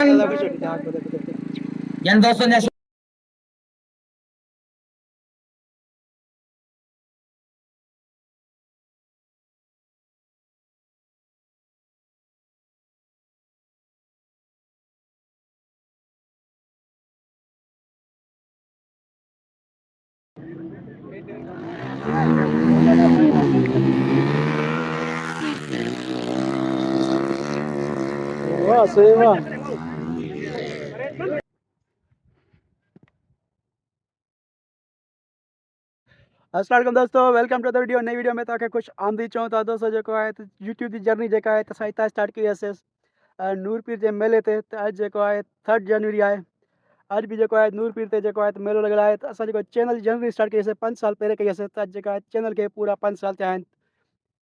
yang dosennya वाह सही वाह। अस्सलाम वालेकुम दोस्तों, वेलकम टू द वीडियो। नई वीडियो में तव्हांखे खुश आमदी चऊं था दोस्तों। जेको आहे यूट्यूब जी जर्नी जेका आहे असां हितां स्टार्ट कई हुअसि नूरपीर जे मेले ते। त अॼु जेको आहे 3 जनवरी आहे। अॼु बि जेको आहे नूरपीर ते जेको आहे मेलो लॻल आहे। त असां जेको चैनल जी जर्नी स्टार्ट कई हुअसीं 5 साल पहिरें कई हुअसीं। त अॼु जेका आहे चैनल खे पूरा 5 साल थिया आहिनि।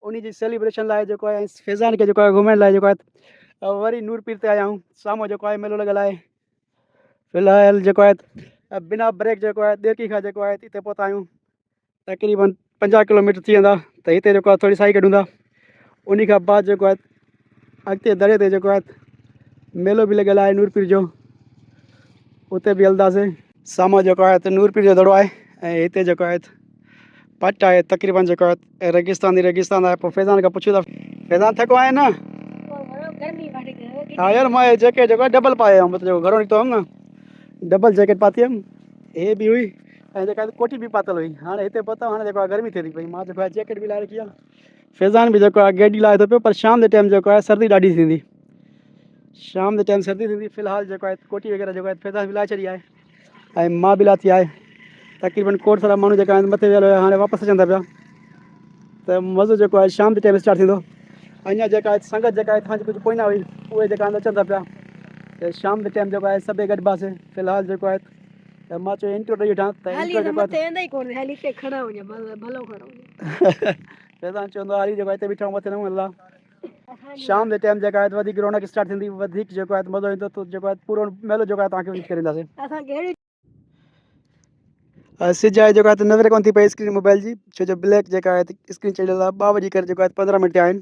उन जी सेलिब्रेशन लाइ जेको आहे फैज़ान खे जेको आहे घुमाइण लाइ जेको आहे वरी नूरपीर ते आया आहियूं। साम्हूं जेको आहे मेलो लॻल आहे। फ़िलहाल जेको आहे बिना ब्रेक जेको आहे देरकी खां जेको आहे हिते पहुता आहियूं। तक़रीबन 50 किलोमीटर थी वेंदा। त हिते जेको आहे थोरी साई कढूं था। उन खां बाद जेको आहे अॻिते दरे ते जेको आहे मेलो बि लॻियल आहे नूरपीर जो, उते बि हलंदासीं। साम्हूं जेको आहे त नूरपीर जो दड़ो आहे ऐं हिते जेको आहे पट आहे। तक़रीबन जेको आहे रेगिस्तान आहे। पोइ फैज़ान खां पुछूं था, फैज़ान थको आहे न? हाँ यार, मैं जैकेट जेको आहे डबल पाए आयुमि, मतिलबु घरों निकितो हुअमि न, डबल जैकेट पाती हुअमि। हे बि हुई ऐं जेका कोटी बि पातल हुई। हाणे हिते पहुता, हाणे जेको आहे गर्मी थिए थी पई। मां जेको आहे जैकेट बि लाहे रखी आहे। फैज़ान बि जेको आहे गेडी लाहे थो पियो, पर शाम जे टाइम जेको आहे सर्दी ॾाढी थींदी। शाम जे टाइम सर्दी थींदी। फ़िलहाल जेको आहे कोटी वग़ैरह जेको आहे फैज़ान बि लाहे छॾी आहे ऐं मां बि लाथी आहे। तक़रीबन कोट सारा माण्हू जेका आहिनि मथे वियल हुया, हाणे वापसि अचनि था पिया। त मज़ो जेको आहे शाम जे टाइम स्टार्ट थींदो। अञा जेका आहे संगत जेका आहे तव्हांजी कुझु पोइ न हुई, उहे जेका आहिनि अचनि था पिया। त शाम जे टाइम जेको आहे सभई गॾिबासीं। फ़िलहाल जेको आहे त मां चयो इंट्रो ॾेई वठां। त इंट्रो जेको आहे फैज़ान चवंदो आहे हली जेको आहे हिते बीठा मथे न हलंदा। शाम जे टाइम जेका आहे वधीक रौनक स्टार्ट थींदी, वधीक जेको आहे मज़ो ईंदो। त जेको आहे पूरो मेलो जेको आहे तव्हांखे विज़िट करे ईंदासीं। सिज आहे जेको आहे त नज़र कोन थी पई स्क्रीन मोबाइल जी, छो जो ब्लैक जेका आहे स्क्रीन चढ़ियल आहे। 2 बजे करे जेको आहे 15 मिंट आहिनि।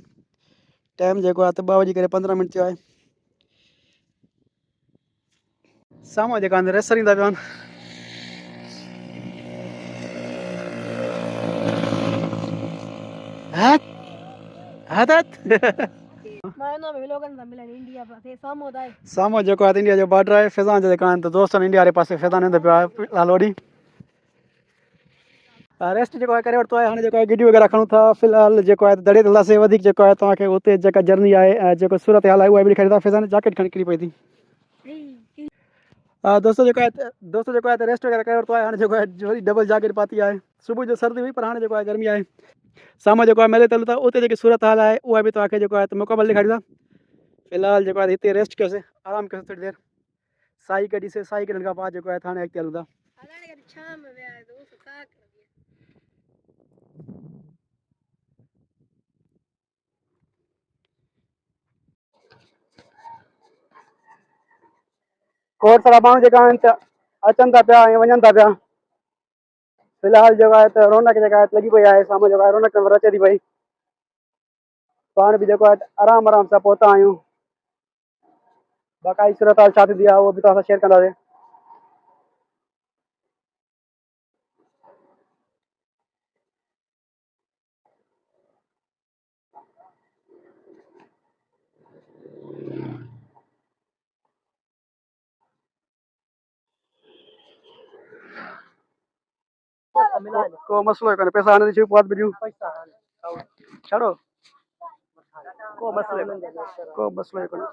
टाइम जेको आहे त 2 बजे करे 15 मिंट थियो आहे। साम्हूं जेका आहिनि रेसर ईंदा पिया आहिनि। साम्हूं जेको आहे इंडिया जो बॉर्डर आहे। फैज़ान जो जेका आहिनि त दोस्त आहिनि इंडिया वारे पासे। फैज़ान ईंदो पियो आहे फ़िलहाल होॾी। रेस्ट जेको आहे करे वरितो आहे। हाणे जेको आहे गिडियूं वग़ैरह खणूं था। फ़िलहाल जेको आहे दड़े ते हलंदासीं। वधीक जेको आहे तव्हांखे हुते जेका जर्नी आहे ऐं जेको सूरत हाल आहे उहा बि ॾेखारींदा। फैज़ान जैकेट खणी किरी पई थी। दोस्तों जेको आहे त रेस्ट वग़ैरह करे वरितो आहे। हाणे जेको आहे वरी डबल जैकेट पाती आहे। सुबुह जो सर्दी हुई, पर हाणे जेको आहे गर्मी आहे। साम्हूं जेको आहे मेले ते हलूं था। उते जेकी सूरत हाल आहे उहा बि तव्हांखे जेको आहे त मुकमल ॾेखारींदा। फ़िलहाल जेको आहे हिते रेस्ट कयोसीं, आराम कयोसीं थोरी देरि, साई कढीसीं। साई कढण खां बाद जेको आहे हाणे अॻिते हलूं था। खोड़ सारा माण्हू जेका आहिनि त अचनि था पिया ऐं वञनि था पिया। फ़िलहाल जेको आहे त रौनक जेका आहे लॻी पई आहे। साम्हूं जेको आहे रौनक नज़र अचे थी पई। पाण बि जेको आहे आराम सां पहुता आहियूं। बाक़ाई सूरत हाल छा थींदी आहे उहो बि तव्हां सां शेयर कंदासीं। को मसलो कोन्हे, पैसा हाणे ॾिसी पोइ ॿियूं छॾो, को मसलो ई कोन्हे।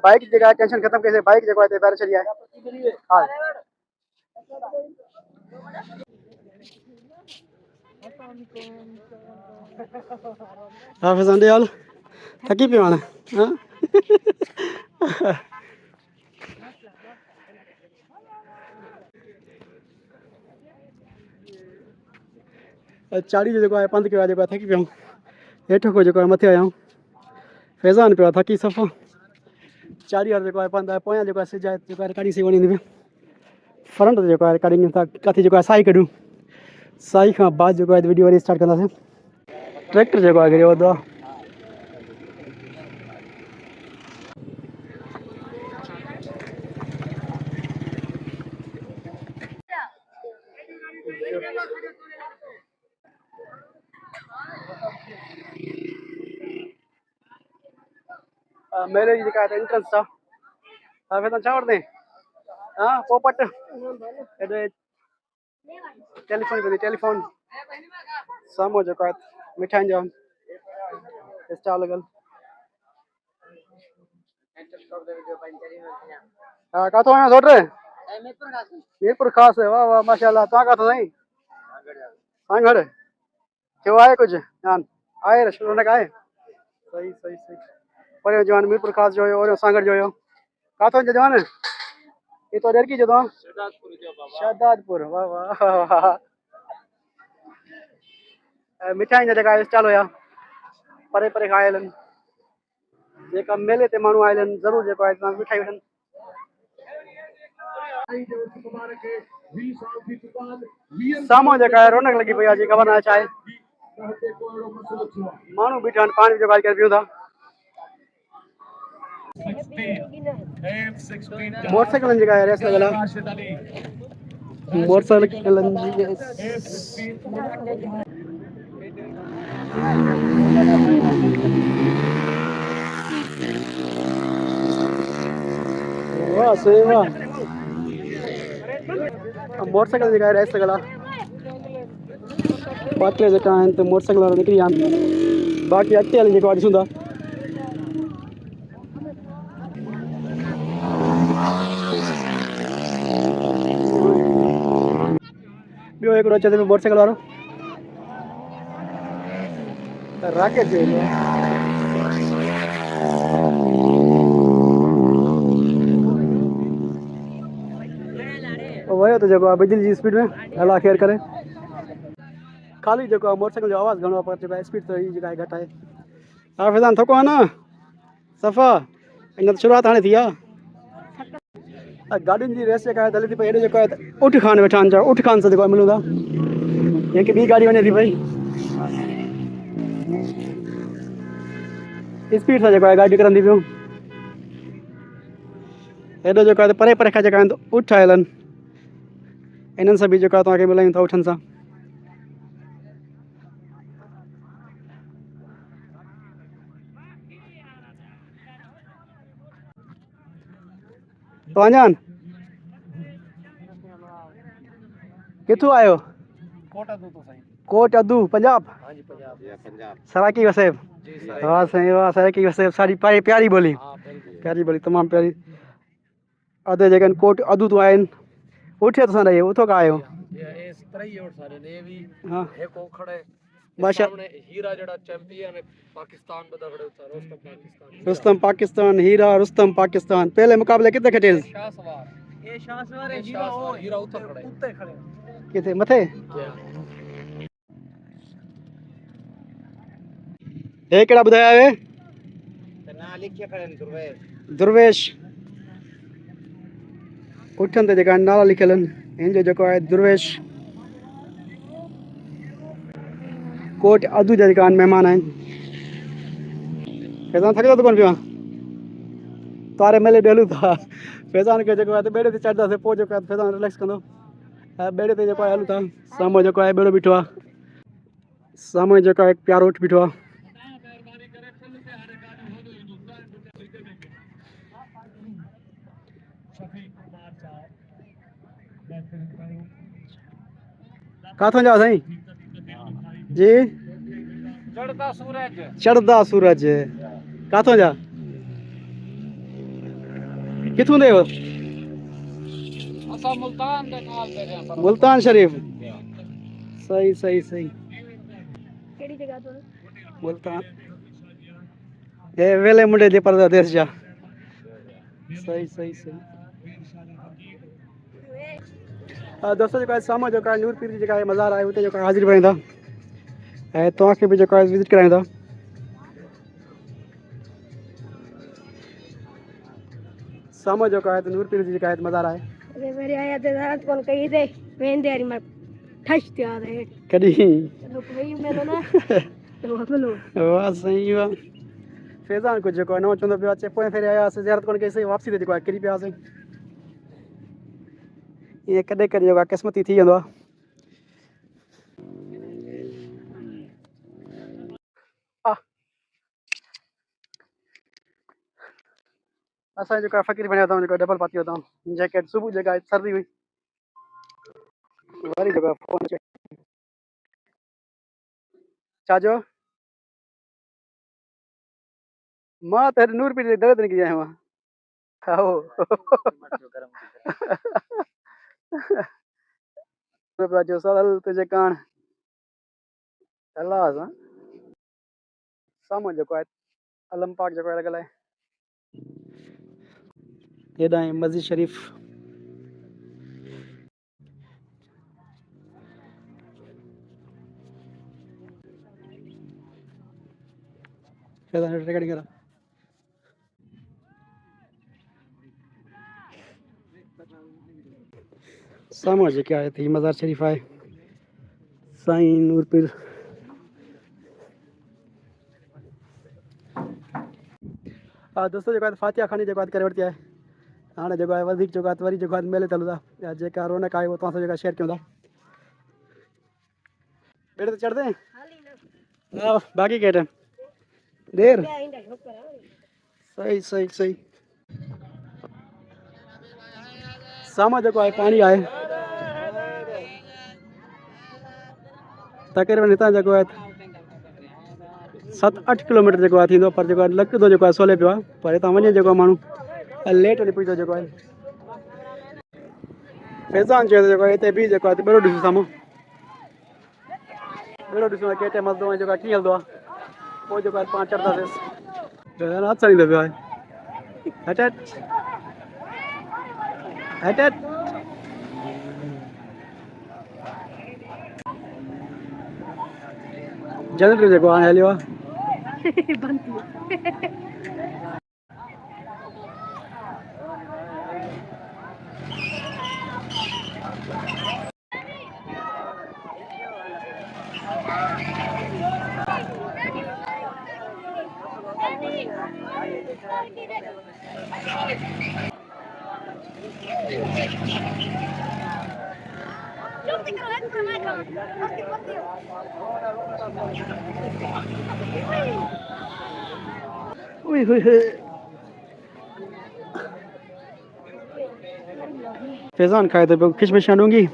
बाइक जेका आहे टेंशन ख़तम कईसीं। बाइक जेको आहे हिते ॿाहिरि छॾी आहे। हा हाँ फैज़ान ॾे हाल थकी पियो हाणे। चाड़ी जो जेको आहे पंधु कयो आहे, जेको आहे थकी पियो। हेठि खां जेको आहे मथे आया आहियूं। फैज़ान पियो आहे थकी सफ़ो। चाड़ी वारो जेको आहे पंधु आहे। पोयां जेको आहे सिज आहे जेको आहे काॾी सही वञे पियो। फ्रंट जो है कटिंग कथी जो है साई करूँ साई का बाद जो है वीडियो वरी स्टार्ट करना ट्रैक्टर जो है गिरे वो मेरे जी का एंट्रेंस था फिर चावड़ दे हाँ पोपट टेलीफोन पे टेलीफोन सामो जो का मिठाई जान स्टाल लगल हां का तो यहां छोड़ रहे मीरपुर खास है वाह वाह माशाल्लाह तो का तो नहीं सांगड़ क्यों आए कुछ जान आए रेस्टोरेंट का आए सही सही सही पर जवान मीरपुर खास जो है और सांगड़ जो है का तो जवान ये तो डर की जो शादातपुर वाह वाह मिठाई जगह स्टाल होया परे परे खायलन जेका मेले ते मानू आयलन जरूर जेको आहे तव्हां मिठाई वठनि साम्हूं जेका आहे रौनक लॻी पई आहे जी ख़बर न छा आहे माण्हू बीठा आहिनि पाणी जो ॻाल्हि करे पियूं था मोटरसाइकिलनि जी रेस लॻल आहे मोटरसाइकिलनि जी वाह सही वाह मोटरसाइकिल जी रेस लॻल आहे पातले जेका आहिनि त मोटरसाइकिल वारा निकिरी विया आहिनि बाक़ी अॻिते हली जेको आहे ॾिसूं था ॿियो हिकिड़ो अचे थो मोटरसाइकिल वारो राकेश जो वयो तो जेको आहे बिजली जी स्पीड में हला खेर करे खाली जेको आहे मोटरसाइकिल जो आवाज़ घणो आहे पर स्पीड तो जेका आहे घटि आहे हा फैज़ान थको आहे न सफ़ा इन त शुरूआत हाणे थी आहे गाॾियुनि जी रेस जेका आहे हले थी पई हेॾे जेको आहे उठ खान वेठा आहिनि उठ खान सां जेको आहे मिलूं था हिकु ॿी गाॾी वञे थी पई स्पीड सां जेको आहे गाॾी निकिरनि थी पियूं हेॾो जेको आहे परे परे खां जेका आहिनि उठ आयल आहिनि इन्हनि सां बि जेको आहे तव्हांखे मिलायूं था उठनि सां तव्हांजान किथों आयो कोट अदू पंजाब सराकी वसेब वाह सही वाह सराकी वसेब सारी प्यारी बोली तमामु प्यारी अधे जेके कोट अदू तो आहिनि उठे तो रहिए उथो का आयो हाँ माशा रुस्तम पाकिस्तान हीरा रुस्तम पाकिस्तान पहले मुकाबले कितने खटे किथे मथे हे केड़ा बुधाया वे ना लिखिया खड़न दुर्वेश उठन ते जेका नाला लिखियल इन जो जेको आहे दुर्वेश कोट अदू जा जेका मेहमान आहिनि फैज़ान थकियो थो कोन पियो तारे मेले ॾेलूं था फैज़ान खे जेको आहे त ॿेड़े ते चढ़ंदासीं पोइ जेको आहे फैज़ान रिलैक्स कंदो ॿेड़े ते जेको आहे हलूं था साम्हूं जेको आहे ॿेड़ो बीठो आहे साम्हूं जेको आहे प्यारो उठ बीठो आहे काथों जा साईं जी चढ़दा सूरज काथों जा किथों दे हो मुल्तान शरीफ सही सही सही केड़ी जगह तो मुल्तान ये वेले मुंडे दे परदेस जा सही सही सही दोस्तों जो साम्हूं जो नूर पीर जी जो मज़ार आहे उते जो हाज़िरी भराईंदा ऐं तव्हांखे बि जेको आहे विज़िट कराईंदा साम्हूं जेको आहे नूर पीर जी जेका आहे मज़ार आहे अरे मेरे आया थे रात कौन कही थे मैं देरी में ठस ते आ रहे कड़ी रुक गई मैं ना तो बोलो वाह सही वाह फैज़ान को जेको नओं चवंदो पियो अचे पोइ फेरे आयासीं ज़ियारत कोन कईसीं वापसी ते जेको आहे किरी पियासीं ईअं कॾहिं कॾहिं जेको आहे क़िस्मती थी वेंदो आहे असां जेको आहे फ़क़ीर बणिया अथऊं जेको डबल पाती अथऊं जैकेट सुबुह जेका आहे सर्दी हुई वरी जेको आहे फ़ोन अचे छा चयो मां त हेॾे नूर पीर जे दर ते निकिरी आहियो आहियां हो पियो अचो सरल तुंहिंजे काण अलाह सां साम्हूं जेको आहे अलम पाक जेको आहे लॻल आहे हेॾां आहे मस्जिद शरीफ़ रिकॉर्डिंग करा साम्हूं जेके आहे त हीअ मज़ार शरीफ़ आहे साईं नूर पीर हा दोस्तो जेको आहे फातिहा खानी जेको आहे करे वरिती आहे हाणे जेको आहे वधीक जेको आहे वरी जेको आहे मेले ते हलूं था जेका रौनक आहे उहो तव्हां सां जेका शेयर कयूं था बेड़े ते चढ़ंदे हा बाक़ी के टाइम देर सही सही सही साम्हूं जेको आहे पाणी आहे तक़रीबन हितां जेको आहे 7-8 किलोमीटर जेको आहे थींदो पर जेको आहे लॻंदो जेको आहे सवले पियो आहे पर हितां वञे जेको आहे माण्हू लेट वञी पुॼंदो जेको आहे फैज़ान चयो त जेको आहे हिते बि जेको आहे ॿेड़ो ॾिसूं साम्हूं ॿेड़ो ॾिसूं कंहिं टाइम हलंदो आहे जेको आहे कीअं हलंदो आहे पोइ जेको आहे पाण चढ़ंदासीं हथ ईंदो पियो आहे हट हट हट जनरेटर जेको हाणे हलियो आहे फैज़ान खाए तो खिशमिश डूंगी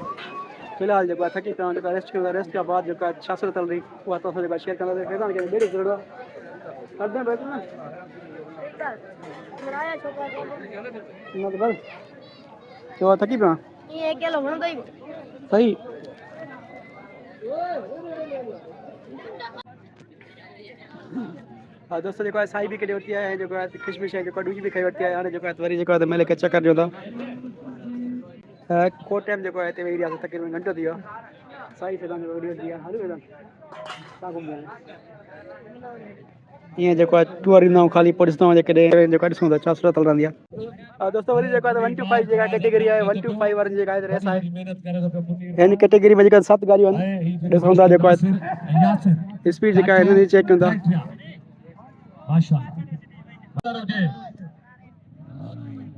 फिलहाल जो थकी पिया जेको रेस्ट कयूं रेस्ट खां बाद जेको छा सूरत हल रही उहा तव्हां सां शेयर कंदासीं फैज़ान खे बेड़ी ज़रूरत करदे बैठो न न तो बस तो थकी पिया ये अकेलो वणंदो ई सही हा दोस्तों जेको आहे साई बि कढी वरिती आहे जेको आहे खिशमिश आहे जेको डूंगी बि खाई वरिती आहे हाणे जेको आहे वरी जेको आहे मेले खे चकर ॾियूं था को टाइम जेको आहे हिते वेही रहियासीं तक़रीबन घंटो थी वियो साई फैज़ान जेको वॾी वरिती आहे हलो फैज़ान छा घुमंदा आहिनि ईअं जेको आहे टूर ईंदा आहियूं ख़ाली पोइ ॾिसंदा आहियूं कॾहिं जेको आहे ॾिसूं था छा सूरत हल रहंदी आहे दोस्तों वरी जेको आहे 1 to 5 जेका कैटेगरी आहे 1 to 5 वारनि जेका आहे रेस आहे हिन कैटेगरी में जेका 7 गाॾियूं आहिनि ॾिसूं था जेको आहे स्पीड जेका आहे हिन जी चेक कयूं था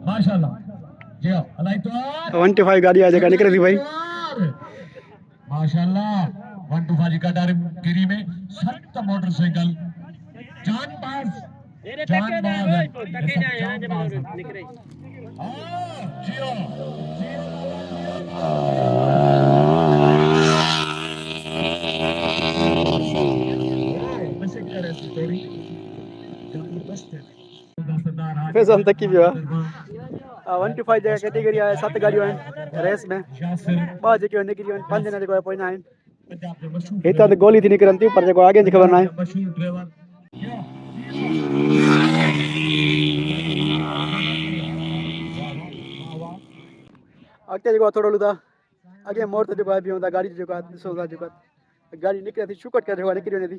माशाल्लाह जी हाँ अलाई तो 1 to 5 गाड़ी आहे जेका निकिरे थी भई माशाल्लाह 1 to 5 का डायरे गिरी में 7 मोटरसाइकिल जानबाज निकरे जी हाँ फैज़ान थकी पियो आहे 1 to 5 जेका कैटेगरी आहे 7 गाॾियूं आहिनि रेस में 2 जेके निकिरियूं आहिनि 5 ॼणा जेको आहे पोइ न आहिनि हितां त गोली थी निकिरनि थियूं पर जेको आगे जी ख़बर न आहे अॻिते जेको आहे थोरो हलूं था अॻे मोड़ ते जेको आहे बीहूं था गाॾी जेको आहे ॾिसूं था जेको आहे गाॾी निकिरे थी शुकट करे जेको आहे निकिरी वञे थी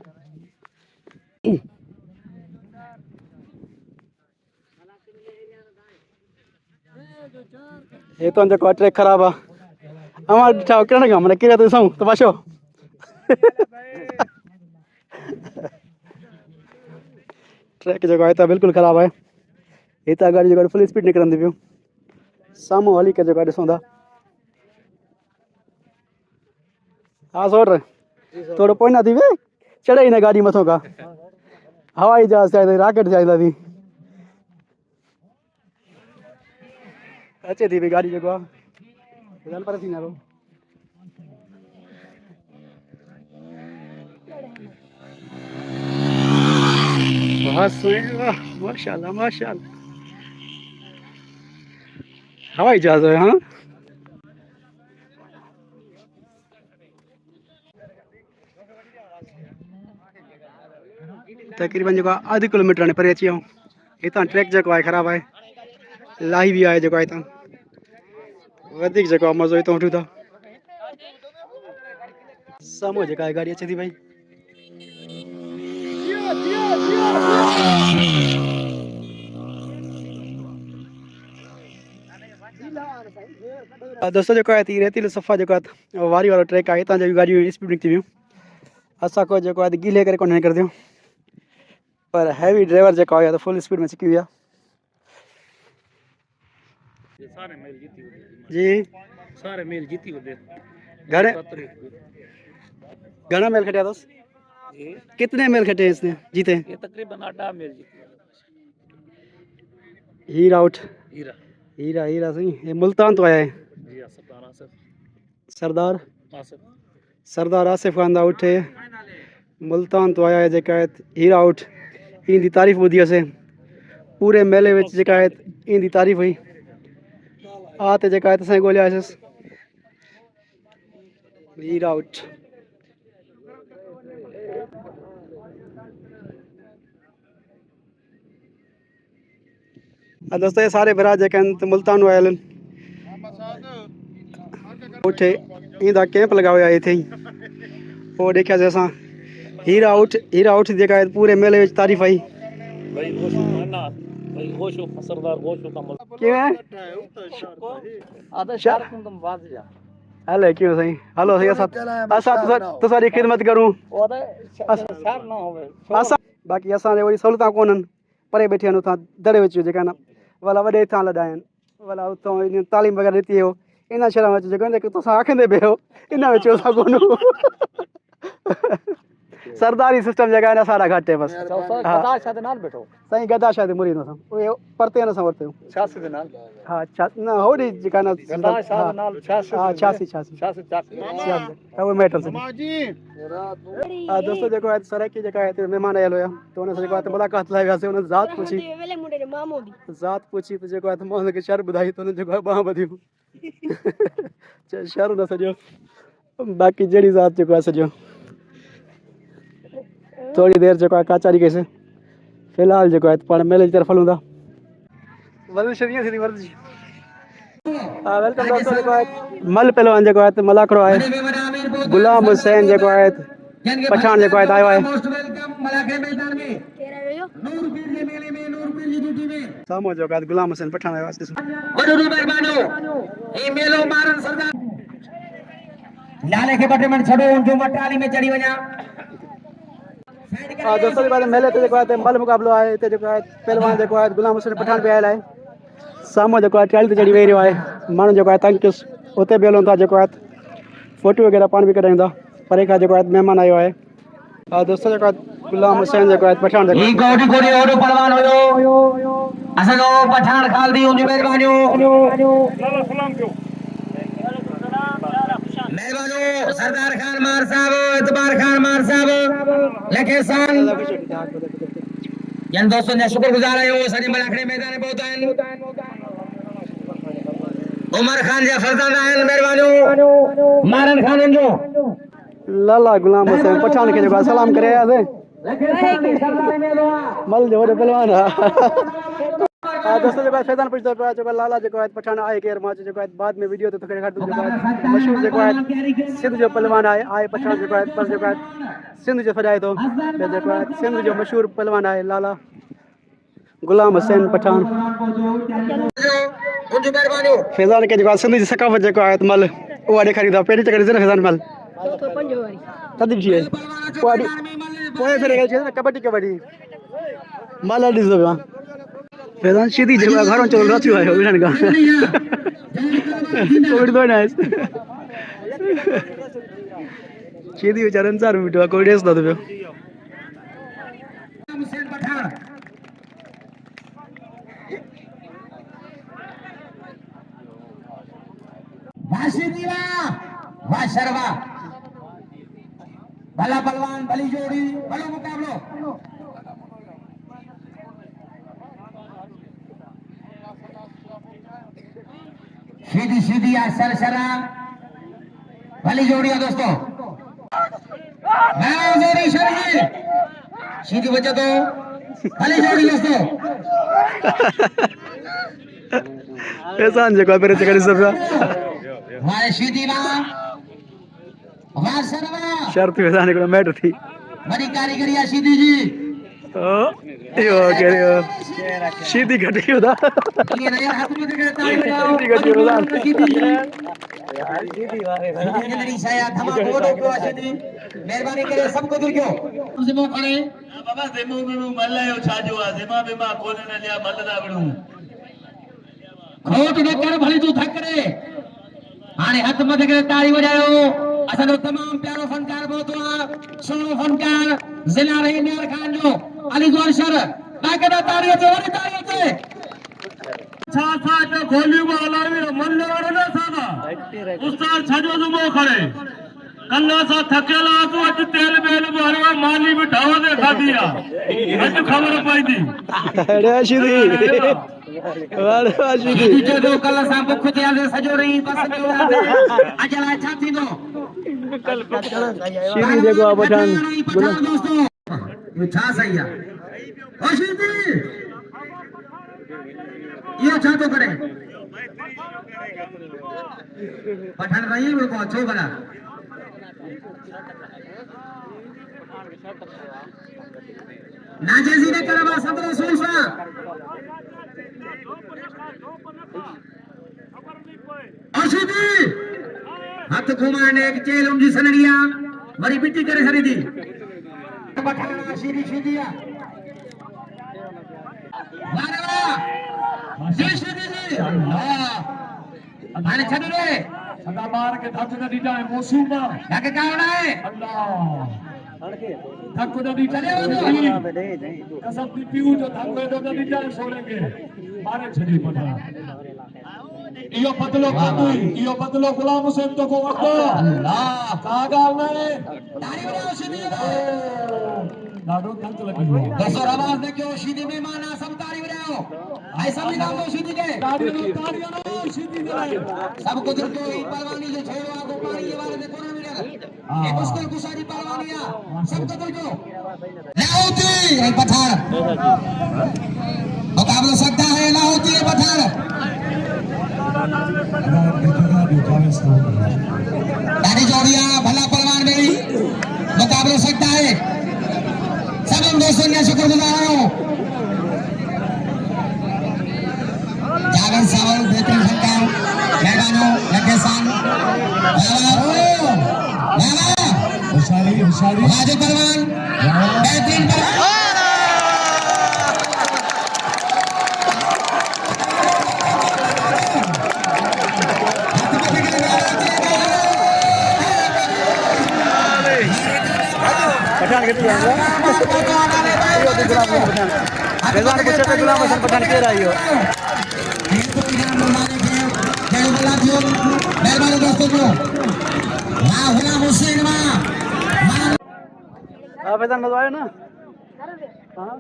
ये तो जो ट्रैक खराब है हमारे ठाव करने का मैंने किया तो सौ तमाशो ट्रैक जो है तो बिल्कुल खराब है ये तो गाड़ी जो फुल स्पीड निकल दी पियो सामू हली के जो ॾिसूं हाँ सोट थोड़ो पोइ न थी वे चढ़े हिन गाॾी मथों का हवाई जहाज चाहिए रॉकेट चाहिए थी अचे थी भई गाड़ी जेको आहे पर थी न माशाल्लाह माशाल्लाह हवाई जहाज है हाँ तकरीबन जो आधे किलोमीटर ने परे अची वियो हितां ट्रैक जो है खराब है लाही भी है जो हितां वधीक जो मज़ो हितां वठूं था साम्हूं जेका गाड़ी अचे थी भाई दोस्तों जो है रेतीलो सफ़ा जो वारी वाला ट्रैक है हितां जो गाड़ियूं स्पीड निकिती वियूं असां को जो है गीले करे कोन निकिरंदियूं पर हैवी ड्राइवर जो है तो फुल स्पीड में सिकी हुआ जी सारे मेल जीती होते घणे घना मेल खटिया दोस्त कितने मेल खटे इसने जीते ये तकरीबन 8 मेल जीती हीरा आउट हीरा हीरा हीरा सही ये मुल्तान तो आया है जी सरदार आसिफ सरदार आसिफ खान दा उठे मुल्तान तो आया है जेका है हीरा आउट इन तारीफ़ ॿुधी हुअसीं पूरे मेले में जेका है इन तारीफ़ हुई आते जेका है असां ॻोल्हियासीं हीरा आउट दोस्तों ये सारे बिराज जेके आहिनि मुल्तान आयल उठे ईंदा कैंप लगा हुआ इथे ही वो देखियासीं असां हीरा आउट जेका है पूरे मेले में तारीफ़ आई भाई होशो सरदार होशो कमल क्यों है आधा शहर तुम बात जा हले क्यों सही हलो सही असां तुसारी खिदमत करूं ओदा शहर ना होवे असां बाकी असां वरी सहूलतां कोन्हनि परे बैठे आहिनि उतां दड़े विच जेका न वाला वॾे हितां लॾा आहिनि वाला उतां तालीम वग़ैरह ॾिठी हो इन शहर में जेको जेको तुसां आखंदे पियो इन में असां कोन्ह सरदारी सिस्टम जेका है ना सारा घट है बस गदा शायद नाल बैठो सही गदा शायद मुरी न सम ओए परते न सम वरते छासी दे नाल हां ना होड़ी जेका ना गदा शायद नाल छासी हां 86 वो मैटर से दोस्तों देखो सर की जगह है मेहमान आयल होया तो उन से बात मुलाकात लाइ वासे उन जात पूछी वेले मुंडे ने मामो दी जात पूछी तो जेको है मोहन के शहर बुधाई तो उन जगह बाह बदियो शहर न सजो बाकी जड़ी जात जेको है सजो थोड़ी देर जो काचारी कैसे फिलहाल जो है पाण मेले की तरफ हलूं था वर्जिश थी वर्जिश वेलकम दोस्तों जो है मल पहलवान जो है मलाखड़ो है गुलाम हुसैन जो है पठान जो है आयो है सामो जो है गुलाम हुसैन पठान आयो है लाले के बटे में छड़ो उनके मटाली में चढ़ी वजा दोस्तों के बाद मेले ते जो है मल मुकाबलो है ते जो है पहलवान जो है गुलाम हुसैन पठान पे आयल है सामो जो है ट्रायल ते चढ़ी वेही रहियो आहे माण्हू जो है तंग उते बि हलूं था जो है फोटो वग़ैरह पाण बि कढायूं था परे खां जो है महिमान आयो आहे दोस्तों जो है गुलाम हुसैन जो है पठान ई कोडी कोडी ओडो पहलवान होयो असा जो पठान खाल दी उनकी मेहरबानियो सलाम कयो मेहरबानो सरदार खान मार साहब इतबार खान मार साहब लखे सान जन दोस्तों ने शुक्रगुजार आयो सॼे मलाखड़े मैदान पहुता आहिनि उमर खान जा फरज़ंद आहिनि मेहरबानो मारन खानन जो लाला गुलाम हुसैन पठान के जो सलाम करे आया मल जो वॾो पहलवान दोस्तों जो फैजान पुछता पिया जो लाला जो है पठान आए केर मां जो है बाद में वीडियो तो तोखे ॾेखार दूं जो मशहूर जो है सिंध जो पहलवान आए पठान जो है बस जो है सिंध जो सजाए तो जो है सिंध जो मशहूर पहलवान है लाला गुलाम हुसैन पठान उनजी महिरबानियूं फैज़ान के जेको सिंध जी सकाफ़त जेको आहे त मल उहा ॾेखारींदा पहिरीं चकर ॾिसे न फैज़ान मल चौथो पंजो वारी तॾहिं बि पोइ फिर कबड्डी कबड्डी मल ॾिसंदो पियो फैज़ान सीधी जेको आहे घरों चलो रथियो आहे विढ़ण खां कोई ॾिसंदो न आयुसि सीधी वीचारो इंतज़ार में बीठो आहे कोई ॾिसंदो पियो हुसैन पठान वाशिदीवा वाह शर्मा भला पहलवान भली जोड़ी भलो मुकाबलो सीधी सीधी या सरसरा भली जोड़ी है दोस्तों जोड़ी शरीर सीधी बच्चा तो भली जोड़ी दोस्तों फैज़ान जेको आहे पहिरीं चकर ॾिसंदो पियो वाह सीधी वाह शर्मा शर्त फैज़ान हिकिड़ो मैट थी बड़ी कारीगरी है सीधी जी इहो कहिड़ो सीधी घटी वियो था ये नया हाथ में देकर ताली बजाओ सीधी घटी वियो था सीधी साया धमाको वडो कयो आहे सीधी महिरबानी करे सब को दुर्गयो जिमो खणे बाबा जिमो में मल्लायो छाजो आ जिमा बिमा कोने न लिया मल्ला विड़ू खोट ने कर भली तू थक रे हाने हथ मथे करे ताली बजायो असां तमाम प्यारो फनकार बहुत सोनो फनकार जिला रही नियर खान जो अलीगढ़ शहर ताकदा ताली अचे वरी ताली अचे छा छा तो गोली में हलावी मल्ला वारो न सादा उस्ताद छाजो जुमो खड़े कल्ला सा थकेला तू अज तेल बेल भरवा माली बिठावा दे खादिया अज खबर पाई दी अरे सीधी वाह सीधी जो कल सा बुख थिया से सजो रही बस अजला छा थींदो सीधी जेको आहे पठान दोस्तों ये छा सही है ओ सीधी ये छा तो करे पठान रही वो को अच्छो बना नाजेजी ने करवा सदर रसूल सा अशीदी हाथ घुमाने एक चेल उनजी सनड़िया वरी बिटी करे सरी थी पठाना सीधी सीधिया वाह जय श्री जी अल्लाह माने छड़ रे सदा मार के धक न दीदा है मौसूमा जाके कारण है अल्लाह धक न दीदा है कसम दी पीऊ जो धक न दीदा है सोरेंगे मारे छड़ी पता इयो बदलो काबुई इयो बदलो गुलाम हुसैन तो को वको अल्लाह का गाल ने ताली बजाओ सीधी दादो धक लगी हो दोस्तों आवाज देखियो सीधी मेहमान आ सब ताली बजाओ ऐसा भी नाम दो सीधी के तारियो सीधी दे सब कुछ तो ई पहलवानी जो छेड़ो आगो पानी के बारे में कोना मिलेगा ये मुश्किल कुशारी पहलवानिया सब कुछ तो लाहौती एक पठान मुकाबला सकता है लाहौती एक पठान दाढ़ी जोड़िया भला पहलवान मेरी मुकाबला सकता है सब हम दोस्तों ने शुक्रगुजार हूं जागर सावल बेहतरीन फनकार मेहमानों लखेसान हुशारी हुशारी राजू पहलवान बेहतरीन पहलवान पठान कितने फैज़ान पूछे तो गुलाम हुसैन पठान के रही हो मेहरबानी दोस्तों को वाह गुलाम हुसैन वाह हां फैज़ान मज़ो आयो ना हां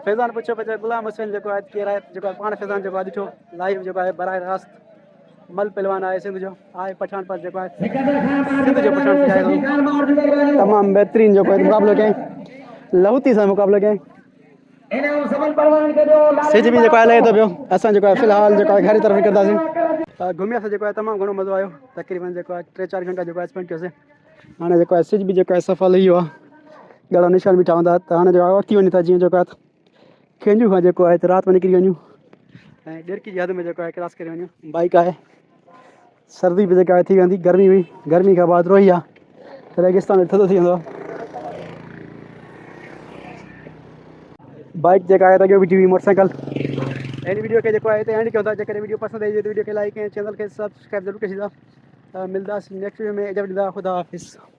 फैज़ान पूछो पे गुलाम हुसैन जो आज के रात जो पान फैज़ान जो दिठो लाइव जो है बराह रास्त मल पहलवान आए सिंध जो आए पठान पर जो है सिंध जो पठान से आए तमाम बेहतरीन जो कोई मुकाबलो के लहुती सा मुकाबलो के सिज भी जो लगे तो पियो असां जो फिलहाल जो घर तरफ निकरदासीं घुमिया से जो तमाम घणो मज़ो आयो तकरीबन जो 3-4 घंटा जो स्पेंड कयोसीं हाणे जो सिज भी जो सफल ही हुआ गड़ो निशान बीठा हूंदा त हाणे जो वठी वञे था जीअं जो खेंजू खां जेको आहे त राति में निकिरी वञूं ऐं ॾेरकी जी हद में जेको आहे क्रॉस करे वञूं। बाइक आहे, सर्दी बि जेका आहे थी वेंदी, गर्मी हुई, गर्मी खां बाद रोही आहे त रेगिस्तान में थधो थी वेंदो आहे। बाइक जेका आहे त अॻियो बीठी हुई मोटरसाइकिल। हिन वीडियो खे जेको आहे हिते एंड कयूं था। जेकॾहिं वीडियो पसंदि आई हुजे त वीडियो खे लाइक ऐं चैनल खे सब्सक्राइब ज़रूरु करे छॾींदा। मिलंदासीं नेक्स्ट वीडियो में। इजाज़त ॾींदा, ख़ुदा हाफ़िज़।